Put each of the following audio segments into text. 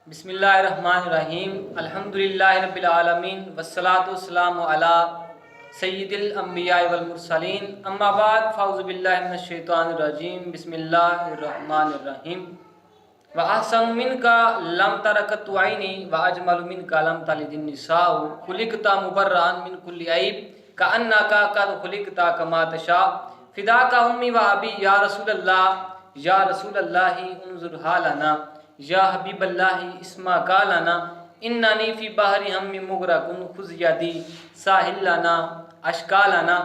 بسم اللہ الرحمن الرحیم الحمدللہ رب العالمین والصلاة والسلام علی سید الانبیاء والمرسلین اما بعد فاعوذ باللہ من الشیطان الرجیم بسم اللہ الرحمن الرحیم وَأَحْسَنُ مِنْكَ لَمْ تَرَكَتُ عَيْنِي وَأَجْمَلُ مِنْكَ لَمْ تَلِدِ النِّسَاءُ خُلِقْتَ مُبَرَّأً مِنْ كُلِّ عَيْبٍ كَأَنَّكَ قَدْ خُلِقْتَ كَمَا تَشَاءُ فِدَاكَ أُمِّي وَأَبِي یا رسول اللہ انظر حالنا یا حبیب اللہ اسما کالنا اننی فی بحر ہم مغرقن خذ یدی ساحل لنا اشکالنا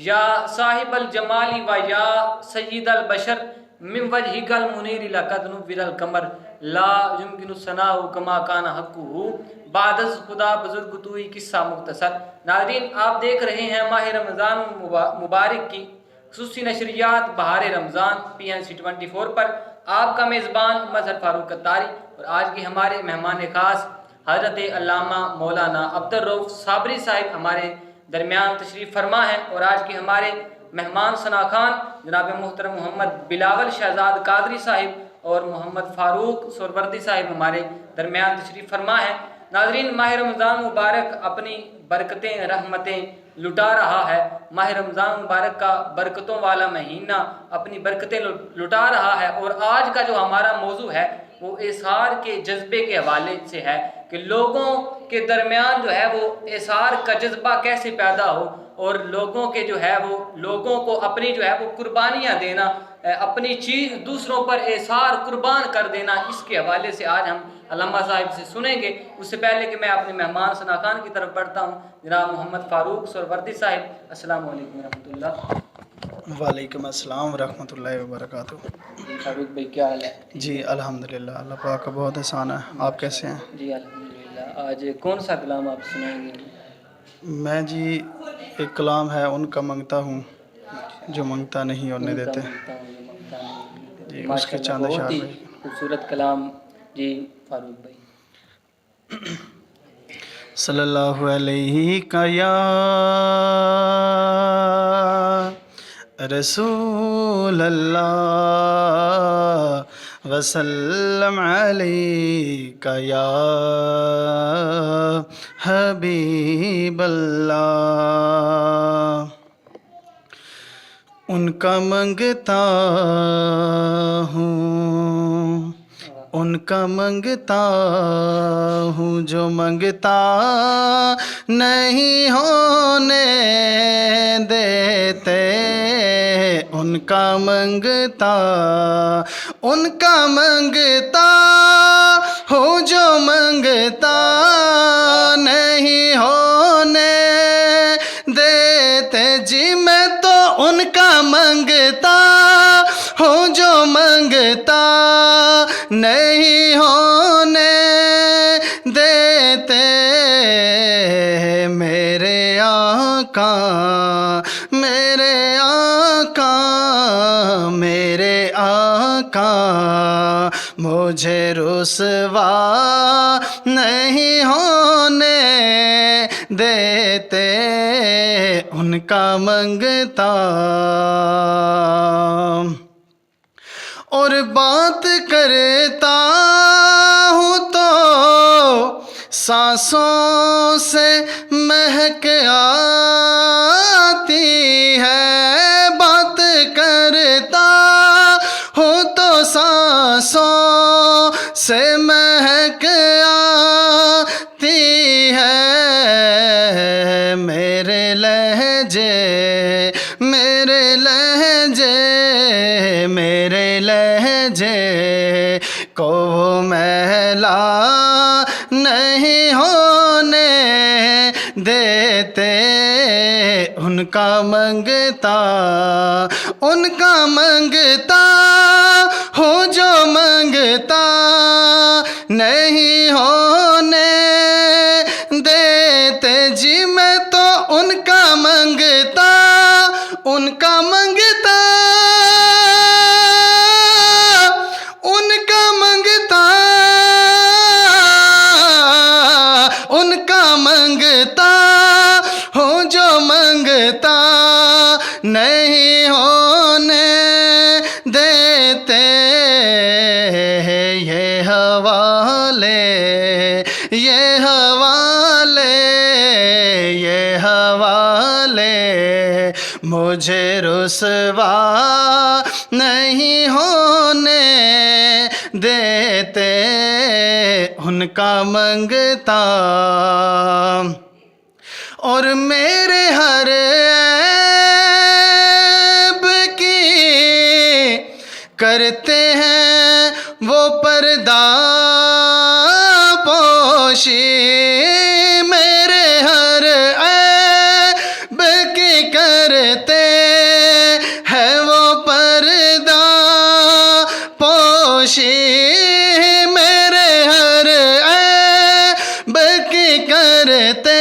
یا صاحب الجمال و یا سید البشر من وجهک المنیر لقد نور القمر لا يمكن الثناء كما كان حقه بعد از خدا بزرگ توئی قصہ مختصر۔ ناظرین، آپ دیکھ رہے ہیں ماہ رمضان مبارک کی خصوصی نشریات بہار رمضان PNC24 پر آپ کا میزبان مظہر فاروق اتاری، اور آج کے ہمارے مہمان خاص حضرت علامہ مولانا عبدالرؤف صابری صاحب ہمارے درمیان تشریف فرما ہیں، اور آج کے ہمارے مہمان ثناخوان جناب محترم محمد بلاول شہزاد قادری صاحب اور محمد فاروق سہروردی صاحب ہمارے درمیان تشریف فرما ہیں۔ ناظرین، ماہ رمضان مبارک اپنی برکتیں رحمتیں لٹا رہا ہے۔ ماہ رمضان مبارک کا برکتوں والا مہینہ اپنی برکتیں لٹا رہا ہے، اور آج کا جو ہمارا موضوع ہے وہ اظہار کے جذبے کے حوالے سے ہے کہ لوگوں کے درمیان جو ہے وہ اظہار کا جذبہ کیسے پیدا ہو، اور لوگوں کے جو ہے وہ لوگوں کو اپنی جو ہے وہ قربانیاں دینا، اپنی چیز دوسروں پر اظہار قربان کر دینا، اس کے حوالے سے آج ہم علامہ صاحب سے سنیں گے۔ اس سے پہلے کہ میں اپنے مہمان ثناخوان کی طرف بڑھتا ہوں، جناب محمد فاروق سہروردی صاحب، السلام علیکم ورحمۃ اللہ۔ وعلیکم السلام ورحمۃ اللہ وبرکاتہ۔ جی فاروق بھائی، کیا حال ہے؟ جی الحمدللہ، اللہ پاک کا بہت احسان ہے۔ آپ کیسے ہیں؟ جی الحمدللہ۔ آج کون سا کلام آپ سنائیں گے؟ میں جی ایک کلام ہے، ان کا منگتا ہوں جو منگتا نہیں اور نہیں دیتے۔ جی اس کے چاند بہت اشعار ہی میں خوبصورت کلام۔ جی فاروق بھائی۔ صلی اللہ علیہ کا یا رسول اللہ وسلم علیک یا حبیب اللہ۔ ان کا منگتا ہوں، ان کا منگتا ہوں جو منگتا نہیں ہونے دیتے، ان کا منگتا، ان کا منگتا ہوں جو منگتا نہیں ہونے دیتے۔ جی میں تو ان کا منگتا ہوں جو منگتا نہیں ہونے دیتے۔ میرے آقا، میرے آقا، میرے آقا مجھے رسوا نہیں ہونے دیتے، ان کا منگتا۔ اور بات کرتا ہوں تو سانسوں سے مہک آتی ہے، بات کرتا ہوں تو سانسوں سے مہک آتی ہے۔ میرے لہجے، میرے لہجے، میرے لہجے کو وہ میلا نہیں ہونے دیتے، ان کا منگتا، ان کا منگتا ہوں جو منگتا نہیں ہونے دیتے۔ جی میں تو ان کا منگتا، ان کا منگتا، ان کا منگتا، ان کا منگتا ہوں جو منگتا نہیں ہونے دیتے۔ یہ ہوا یہ حوالے مجھے رسوا نہیں ہونے دیتے، ان کا منگتا اور میرے ہر عیب کی کرتے ہیں وہ پردہ پوشی، میرے ہر عیب کی کرتے ہیں وہ پردہ پوشی، میرے ہر عیب کی کرتے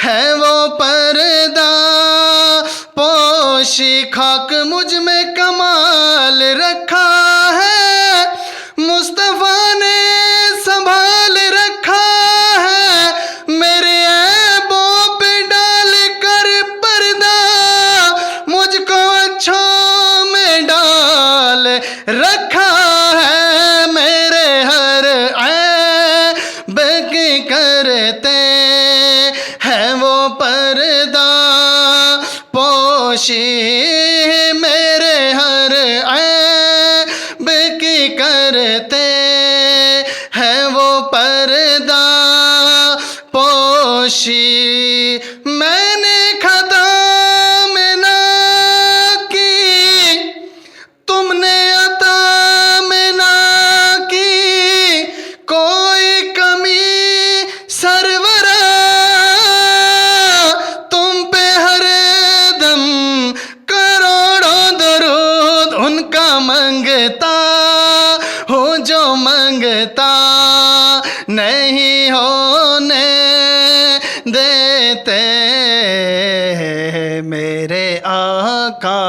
ہیں وہ پردہ پوشی، خاک مجھ میں کمال رکھا ہے، مصطفیٰ نے سنبھال رکھا ہے، میرے عیبوں پہ ڈال کر پردہ مجھ کو اچھوں میں ڈال رکھا ہے، میرے ہر عیب کی کرتے ہیں وہ پردہ پوشی، میرے ہر عیب کی کرتے ہیں وہ پردہ پوشی، میں نے خطا میں نہ کی، تم نے عطا میں نہ کی، کوئی کمی سرورا، تم پہ ہر دم کروڑوں درود، ان کا منگتا ہوں جو منگتا نہیں ہونے دیتے، میرے آقا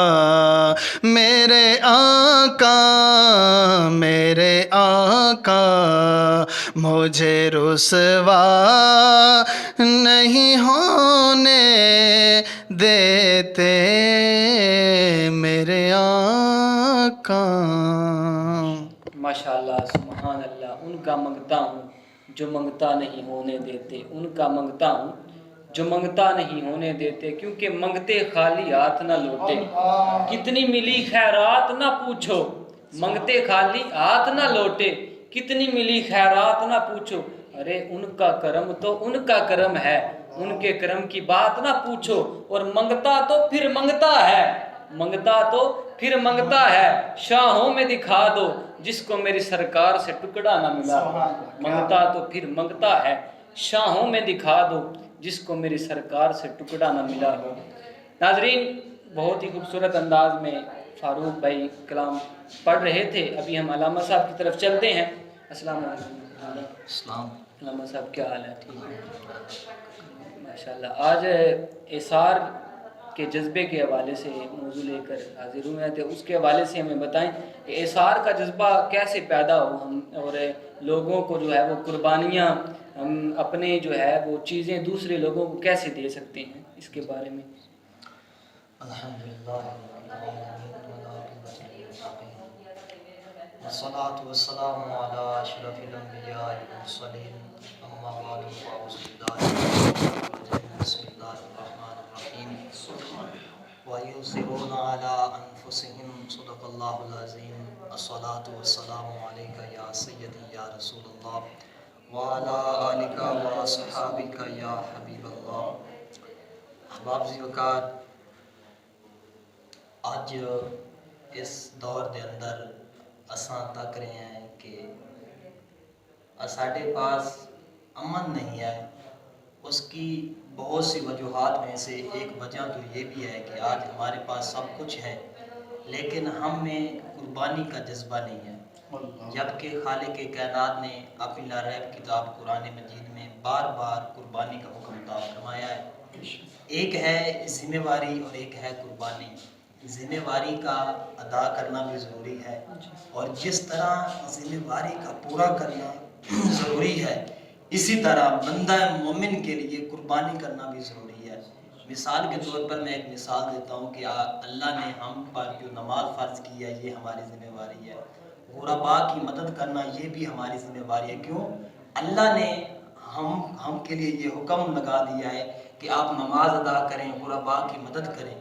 میرے آقا میرے آقا مجھے رسوا نہیں ہونے دیتے، میرے آقا۔ ماشاءاللہ سبحان اللہ، ان کا منگتا ہوں جو منگتا نہیں ہونے دیتے، ان کا منگتا ہوں جو منگتا نہیں ہونے دیتے، کیونکہ منگتے خالی ہاتھ نہ لوٹے، کتنی ملی خیرات نہ پوچھو، منگتے خالی ہاتھ نہ لوٹے، کتنی ملی خیرات نہ پوچھو، ارے ان کا کرم تو ان کا کرم ہے، ان کے کرم کی بات نہ پوچھو، اور منگتا تو پھر منگتا ہے، منگتا تو پھر منگتا ہے، شاہوں میں دکھا دو جس کو میری سرکار سے ٹکڑا نہ ملا، منگتا تو پھر منگتا ہے، شاہوں میں دکھا دو جس کو میری سرکار سے ٹکڑا نہ ملا ہو۔ ناظرین، بہت ہی خوبصورت انداز میں فاروق بھائی کلام پڑھ رہے تھے، ابھی ہم علامہ صاحب کی طرف چلتے ہیں۔ السلام علیکم۔ اسلام علامہ صاحب کیا حال ہے؟ ٹھیک ہے ماشاءاللہ۔ آج اثار کے جذبے کے حوالے سے موضوع لے کر حاضر ہوئے ہیں، تو اس کے حوالے سے ہمیں بتائیں کہ اثار کا جذبہ کیسے پیدا ہو، ہم اور لوگوں کو جو ہے وہ قربانیاں، ہم اپنے جو ہے وہ چیزیں دوسرے لوگوں کو کیسے دے سکتے ہیں، اس کے بارے میں۔ الحمدللہ والصلاة والسلام على اشرف الانبیاء والمرسلین، اما بعد فاعوذ باللہ من الشیطان الرجیم، بسم اللہ الرحمن الرحیم، وَيُؤْثِرُونَ عَلَىٰ أَنفُسِهِمْ صدق اللہ العظیم، الصلاة والسلام علیکہ یا سیدی یا رسول اللہ وعلى آلک وصحابک یا حبیب اللہ۔ احباب وقار، آج اس دور دے اندر اساں تک رہے ہیں کہ ساڈے پاس امن نہیں ہے، اس کی بہت سی وجوہات میں سے ایک وجہ تو یہ بھی ہے کہ آج ہمارے پاس سب کچھ ہے لیکن ہم میں قربانی کا جذبہ نہیں ہے، جبکہ خالق کائنات نے اپنی لاریب کتاب قرآن مجید میں بار بار قربانی کا حکم عطا فرمایا ہے۔ ایک ہے ذمہ واری اور ایک ہے قربانی۔ ذمہ واری کا ادا کرنا بھی ضروری ہے، اور جس طرح ذمہ واری کا پورا کرنا ضروری ہے اسی طرح بندہ مومن کے لیے قربانی کرنا بھی ضروری ہے۔ مثال کے طور پر میں ایک مثال دیتا ہوں کہ اللہ نے ہم پر جو نماز فرض کی ہے یہ ہماری ذمہ واری ہے، غربا کی مدد کرنا یہ بھی ہماری ذمہ داری ہے. کیوں؟ اللہ نے ہم کے لیے یہ حکم لگا دیا ہے کہ آپ نماز ادا کریں، غربا کی مدد کریں.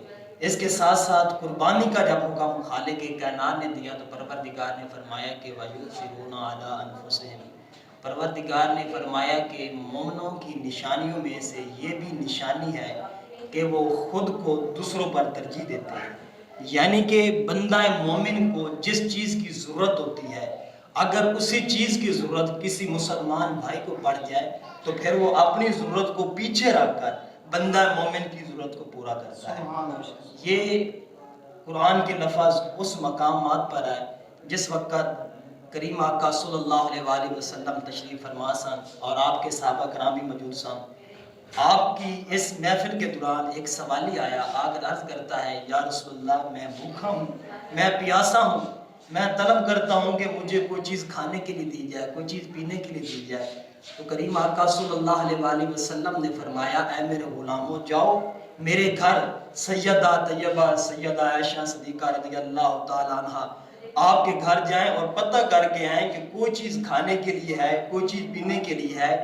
اس کے ساتھ ساتھ قربانی کا جب حکم خالق کائنات نے دیا تو پروردگار نے فرمایا کہ وَيُؤْثِرُونَ عَلَىٰ أَنفُسِهِمْ. پروردگار نے فرمایا کہ مومنوں کی نشانیوں میں سے یہ بھی نشانی ہے کہ وہ خود کو دوسروں پر ترجیح دیتے ہیں. یعنی کہ بندہ مومن کو جس چیز کی ضرورت ہوتی ہے، اگر اسی چیز کی ضرورت کسی مسلمان بھائی کو پڑ جائے تو پھر وہ اپنی ضرورت کو پیچھے رکھ کر بندہ مومن کی ضرورت کو پورا کرتا ہے. یہ قرآن کے لفظ اس مقامات پر ہے جس وقت کریم آقا صلی اللہ علیہ وآلہ وسلم تشریف فرما سن اور آپ کے صحابہ کرام بھی موجود سن. آپ کی اس محفل کے دوران ایک سوالی آیا، آ کر عرض کرتا ہے یا رسول اللہ میں بھوکا ہوں، میں پیاسا ہوں، میں طلب کرتا ہوں کہ مجھے کوئی چیز کھانے کے لیے دی جائے، کوئی چیز پینے کے لیے دی جائے. تو کریم آقا صلی اللہ علیہ وآلہ وسلم نے فرمایا اے میرے غلاموں جاؤ میرے گھر سیدہ طیبہ سیدہ عائشہ صدیقہ رضی اللہ تعالیٰ عنہ آپ کے گھر جائیں اور پتہ کر کے آئیں کہ کوئی چیز کھانے کے لیے ہے، کوئی چیز پینے کے لیے ہے.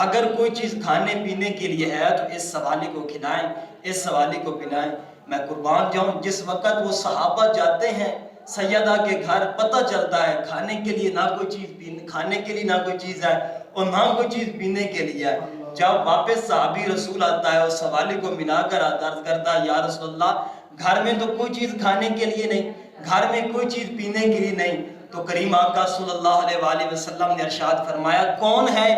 اگر کوئی چیز کھانے پینے کے لیے ہے تو اس سوالی کو کھلائیں، اس سوالی کو پلائیں. میں قربان جاؤں جس وقت وہ صحابہ جاتے ہیں سیدہ کے گھر پتہ چلتا ہے کھانے کے لیے نہ کوئی چیز کھانے کے لیے نہ کوئی چیز ہے اور نہ کوئی چیز پینے کے لیے ہے. جب واپس صحابی رسول آتا ہے اس سوالی کو ملا کر عرض کرتا ہے یا رسول اللہ گھر میں تو کوئی چیز کھانے کے لیے نہیں، گھر میں کوئی چیز پینے کے لیے نہیں. تو کریم آقا صلی اللہ علیہ وآلہ وسلم نے ارشاد فرمایا کون ہے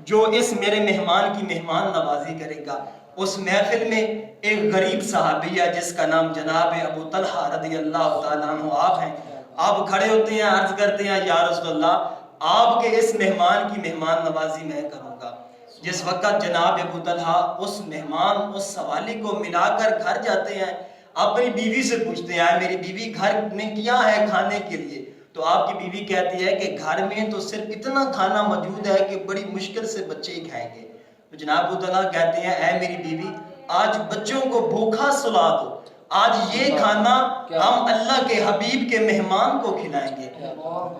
جو اس میرے مہمان کی مہمان نوازی کرے گا. اس محفل میں ایک غریب صحابی ہے جس کا نام جناب ابو طلحہ رضی اللہ تعالیٰ عنہ آپ ہیں. آپ کھڑے ہوتے ہیں عرض کرتے ہیں یا رسول اللہ آپ کے اس مہمان کی مہمان نوازی میں کروں گا. جس وقت جناب ابو طلحہ اس مہمان اس سوالی کو ملا کر گھر جاتے ہیں اپنی بیوی سے پوچھتے ہیں میری بیوی گھر میں کیا ہے کھانے کے لیے. تو آپ کی بیوی کہتی ہے کہ گھر میں تو صرف اتنا کھانا موجود ہے کہ بڑی مشکل سے بچے ہی کھائیں گے. تو جناب ابو طلحہ کہتے ہیں اے میری بیوی آج بچوں کو بھوکا سلا دو، آج یہ کھانا ہم اللہ کے حبیب کے مہمان کو کھلائیں گے.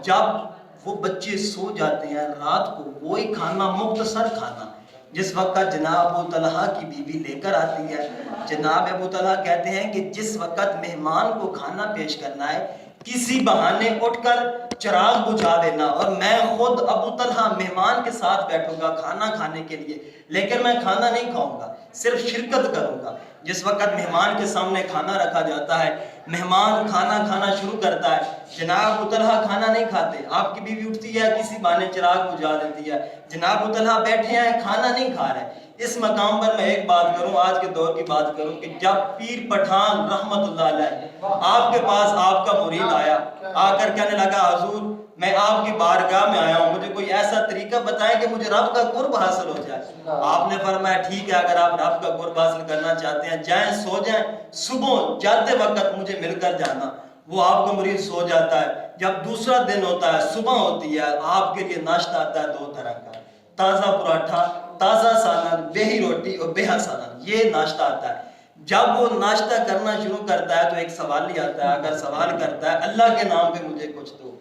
جب وہ بچے سو جاتے ہیں رات کو وہی کھانا مختصر کھانا جس وقت جناب ابو طلحہ کی بیوی لے کر آتی ہے، جناب ابو طلحہ کہتے ہیں کہ جس وقت مہمان کو کھانا پیش کرنا ہے کسی بہانے اٹھ کر چراغ بجھا دینا اور میں خود ابو طلحہ مہمان کے ساتھ بیٹھوں گا کھانا کھانے کے لیے، لیکن میں کھانا نہیں کھاؤں گا صرف شرکت کروں گا. جس وقت مہمان کے سامنے کھانا رکھا جاتا ہے مہمان کھانا کھانا شروع کرتا ہے، جناب ابو طلحہ کھانا نہیں کھاتے. آپ کی بیوی اٹھتی ہے کسی بہانے چراغ بجھا دیتی ہے، جناب ابو طلحہ بیٹھے ہیں کھانا نہیں کھا رہے. اس مقام پر میں ایک بات کروں آج کے دور کی بات کروں کہ جب پیر پٹھان رحمت اللہ علیہ آپ کے پاس آپ کا مرید آیا آ کر کہنے لگا حضور میں آپ کی بارگاہ میں آیا ہوں مجھے کوئی ایسا طریقہ بتائیں کہ مجھے رب کا قرب حاصل ہو جائے. آپ نے فرمایا ٹھیک ہے اگر آپ رب کا قرب حاصل کرنا چاہتے ہیں جائیں سو جائیں صبح جاتے وقت مجھے مل کر جانا. وہ آپ کا مرید سو جاتا ہے. جب دوسرا دن ہوتا ہے صبح ہوتی ہے آپ کے لیے ناشتہ آتا ہے دو طرح کا، تازہ پراٹھا تازہ سالن بیہی روٹی اور بیہا سالن، یہ ناشتہ آتا ہے. جب وہ ناشتہ کرنا شروع کرتا ہے تو ایک سوال ہی آتا ہے اگر سوال کرتا ہے اللہ کے نام پہ مجھے کچھ دو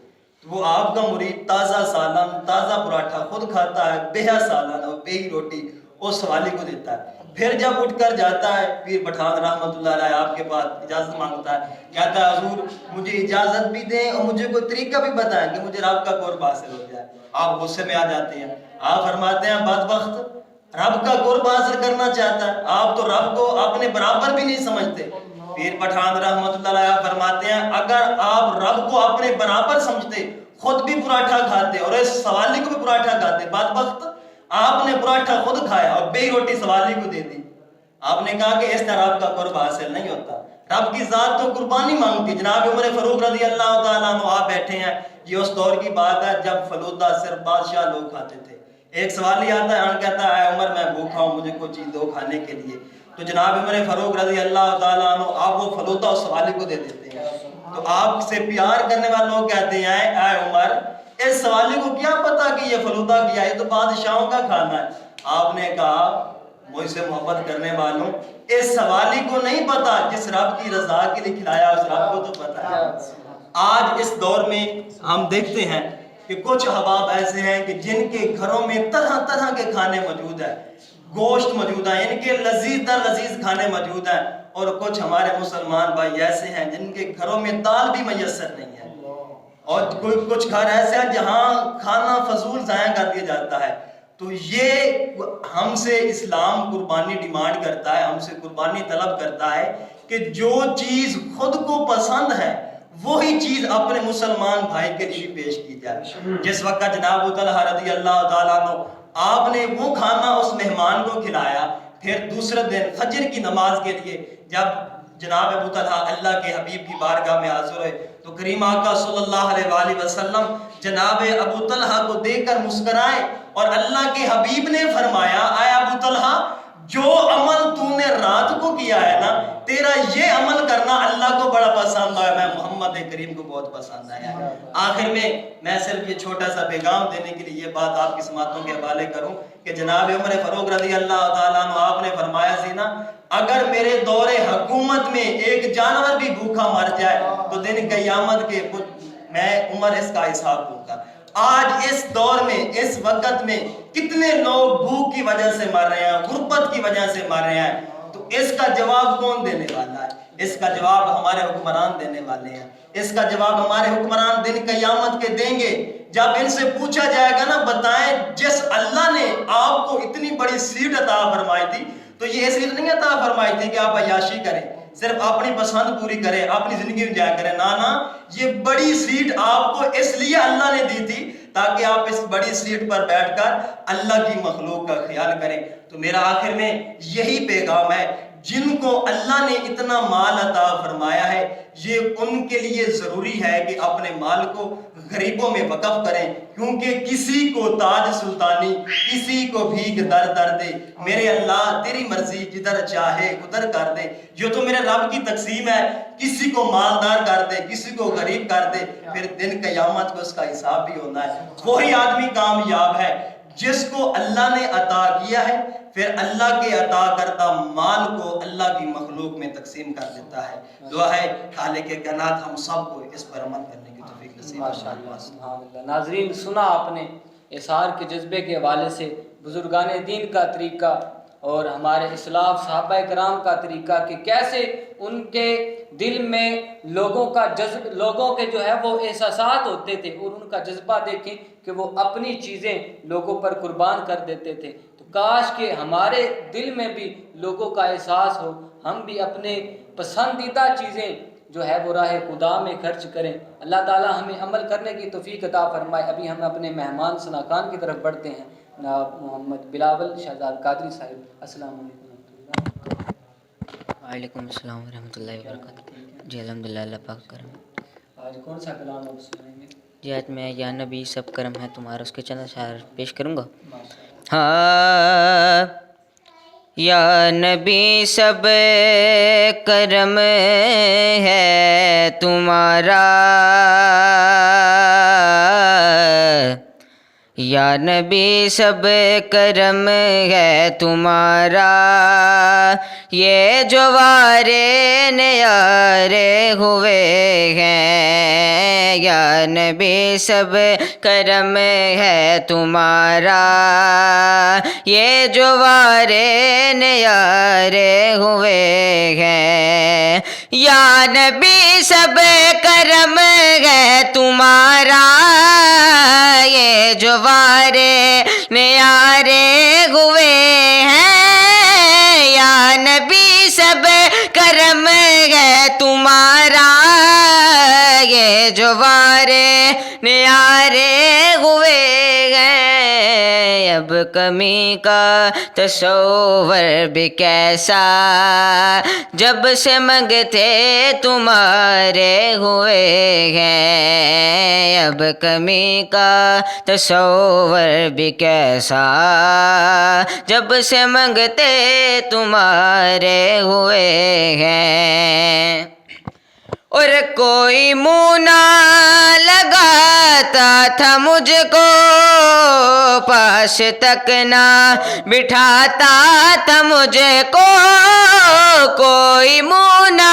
تو وہ آپ کا مرید تازہ سالن تازہ پراٹھا خود کھاتا ہے بیہا سالن اور بیہی روٹی اس سوالی کو دیتا ہے. پھر جب اٹھ کر جاتا ہے پیر پٹھان رحمت اللہ علیہ آپ کے پاس اجازت مانگتا ہے کہتا ہے حضور مجھے اجازت بھی دیں اور مجھے کوئی طریقہ بھی بتائیں کہ مجھے رب کا قرب حاصل ہو جائے. آپ غصے میں آ جاتے ہیں آپ فرماتے ہیں بدبخت رب کا قرب حاصل کرنا چاہتا ہے آپ تو رب کو اپنے برابر بھی نہیں سمجھتے. پیر پٹھان رحمت اللہ علیہ فرماتے ہیں اگر آپ رب کو اپنے برابر سمجھتے خود بھی پراٹھا کھاتے اور اس سوالی کو بھی پراٹھا کھاتے. بدبخت آپ نے پراٹھا خود کھایا اور بے روٹی سوالی کو دے دی. آپ نے کہا کہ اس طرح رب کا قرب حاصل نہیں ہوتا. رب کی ذات تو قربانی مانگتی. جناب عمر فاروق رضی اللہ تعالیٰ عنہ آپ بیٹھے ہیں یہ اس دور کی بات ہے جب فلودہ صرف بادشاہ لوگ کھاتے تھے. ایک سوالی آتا ہے کہتا ہے عمر میں بھوکا ہوں مجھے کوئی چیز دو کھانے کے لیے. تو جناب عمر فاروق رضی اللہ تعالیٰ عنہ آپ وہ فلودہ اس سوالی کو دے دیتے ہیں. تو آپ سے پیار کرنے والے لوگ کہتے ہیں اے عمر اس سوالی کو کیا پتا کہ یہ فلودہ کیا ہے یہ تو بادشاہوں کا کھانا ہے. آپ نے کہا مجھ سے محبت کرنے والوں اس سوالی کو نہیں پتا جس رب کی رضا کے لیے کھلایا اس رب کو تو پتا ہے. آج اس دور میں ہم دیکھتے ہیں کہ کچھ احباب ایسے ہیں کہ جن کے گھروں میں طرح طرح کے کھانے موجود ہیں، گوشت موجود ہیں، ان کے لذیذ در لذیذ کھانے موجود ہیں، اور کچھ ہمارے مسلمان بھائی ایسے ہیں جن کے گھروں میں دال بھی میسر نہیں ہے، اور کچھ گھر ایسے ہیں جہاں کھانا فضول ضائع کر دیا جاتا ہے۔ تو یہ ہم سے اسلام قربانی ڈیمانڈ کرتا ہے، ہم سے قربانی طلب کرتا ہے کہ جو چیز خود کو پسند ہے وہی چیز اپنے مسلمان بھائی کے لیے پیش کی جائے۔ جس وقت جناب ابو طلحہ رضی اللہ تعالیٰ عنہ آپ نے وہ کھانا اس مہمان کو کھلایا، پھر دوسرے دن فجر کی نماز کے لیے جب جناب ابو طلحہ اللہ کے حبیب کی بارگاہ میں حاضر ہوئے تو کریم آقا صلی اللہ علیہ وآلہ وسلم جناب ابو طلحہ کو دیکھ کر مسکرائے، اور اللہ کے حبیب نے فرمایا اے ابو طلحہ جو عمل تو نے رات کو کیا ہے نا، تیرا یہ عمل کرنا اللہ کو بڑا پسند آیا، میں محمد کریم کو بہت پسند آیا۔ آخر میں صرف یہ چھوٹا سا پیغام دینے کے لیے یہ بات آپ کی سماعتوں کے حوالے کروں کہ جناب عمر فاروق رضی اللہ تعالیٰ عنہ آپ نے فرمایا سی نا، اگر میرے دور حکومت میں ایک جانور بھی بھوکا مر جائے تو دن قیامت کے میں عمر اس کا حساب دوں گا۔ آج اس دور میں اس وقت میں کتنے لوگ بھوک کی وجہ سے مر رہے ہیں، غربت کی وجہ سے مر رہے ہیں، تو اس کا جواب کون دینے والا ہے؟ اس کا جواب ہمارے حکمران دینے والے ہیں، اس کا جواب ہمارے حکمران دن قیامت کے دیں گے۔ جب ان سے پوچھا جائے گا نا، بتائیں جس اللہ نے آپ کو اتنی بڑی سیٹ عطا فرمائی تھی تو یہ اس لیے نہیں عطا فرمائی تھی کہ آپ عیاشی کریں، صرف اپنی پسند پوری کریں، اپنی زندگی میں جایا کریں، نا یہ بڑی سیٹ آپ کو اس لیے اللہ نے دی تھی تاکہ آپ اس بڑی سیٹ پر بیٹھ کر اللہ کی مخلوق کا خیال کریں۔ تو میرا آخر میں یہی پیغام ہے، جن کو اللہ نے اتنا مال عطا فرمایا ہے یہ ان کے لیے ضروری ہے کہ اپنے مال کو غریبوں میں وقف کریں، کیونکہ کسی کو تاج سلطانی کسی کو بھیک در در دے، میرے اللہ تیری مرضی جدھر چاہے ادھر کر دے۔ جو تو میرے رب کی تقسیم ہے، کسی کو مالدار کر دے کسی کو غریب کر دے، پھر دن قیامت کو اس کا حساب بھی ہونا ہے۔ وہی آدمی کامیاب ہے جس کو اللہ نے عطا کیا ہے، پھر اللہ کے عطا کردہ مال کو اللہ کی مخلوق میں تقسیم کر دیتا ہے۔ دعا ہے خالق کائنات ہم سب کو اس پر عمل کرنے کی توفیق نصیب فرمائے۔ ناظرین، سنا آپ نے اظہار کے جذبے کے حوالے سے بزرگان دین کا طریقہ اور ہمارے اسلاف صحابہ کرام کا طریقہ کہ کیسے ان کے دل میں لوگوں کے جو ہے وہ احساسات ہوتے تھے، اور ان کا جذبہ دیکھیں کہ وہ اپنی چیزیں لوگوں پر قربان کر دیتے تھے۔ تو کاش کہ ہمارے دل میں بھی لوگوں کا احساس ہو، ہم بھی اپنے پسندیدہ چیزیں جو ہے وہ راہ خدا میں خرچ کریں۔ اللہ تعالی ہمیں عمل کرنے کی توفیق عطا فرمائے۔ ابھی ہم اپنے مہمان ثناءخوان کی طرف بڑھتے ہیں، جناب محمد بلاول شہزاد قادری صاحب۔ السلام علیکم ورحمۃ اللہ۔ وعلیکم السلام ورحمۃ اللہ وبرکاتہ۔ جی الحمدللہ، اللہ پاک کرم۔ آج کون سا کلام آپ سنائیں گے؟ جی آج میں یا نبی سب کرم ہے تمہارا، اس کے چند اشعار پیش کروں گا۔ ہاں، یا نبی سب کرم ہے تمہارا، یا نبی سب کرم ہے تمہارا، یہ جو وارے نیارے ہوئے ہیں، یا نبی سب کرم ہے تمہارا، یہ جو وارے نیارے ہوئے ہیں، یا نبی سب کرم ہے تمہارا، یہ جو وارے نیارے ہوئے ہیں، یا نبی سب کرم ہے تمہارا، یہ جو وارے نیارے ہوئے ہیں۔ اب کمی کا تصور بھی کیسا، جب سے منگتے تمہارے ہوئے ہیں، اب کمی کا تصور بھی کیسا، جب سے منگتے تمہارے ہوئے ہیں۔ اور کوئی منہ نہ لگاتا تھا مجھ کو، پاس تک نہ بٹھاتا تھا مجھ کو، کوئی منہ نہ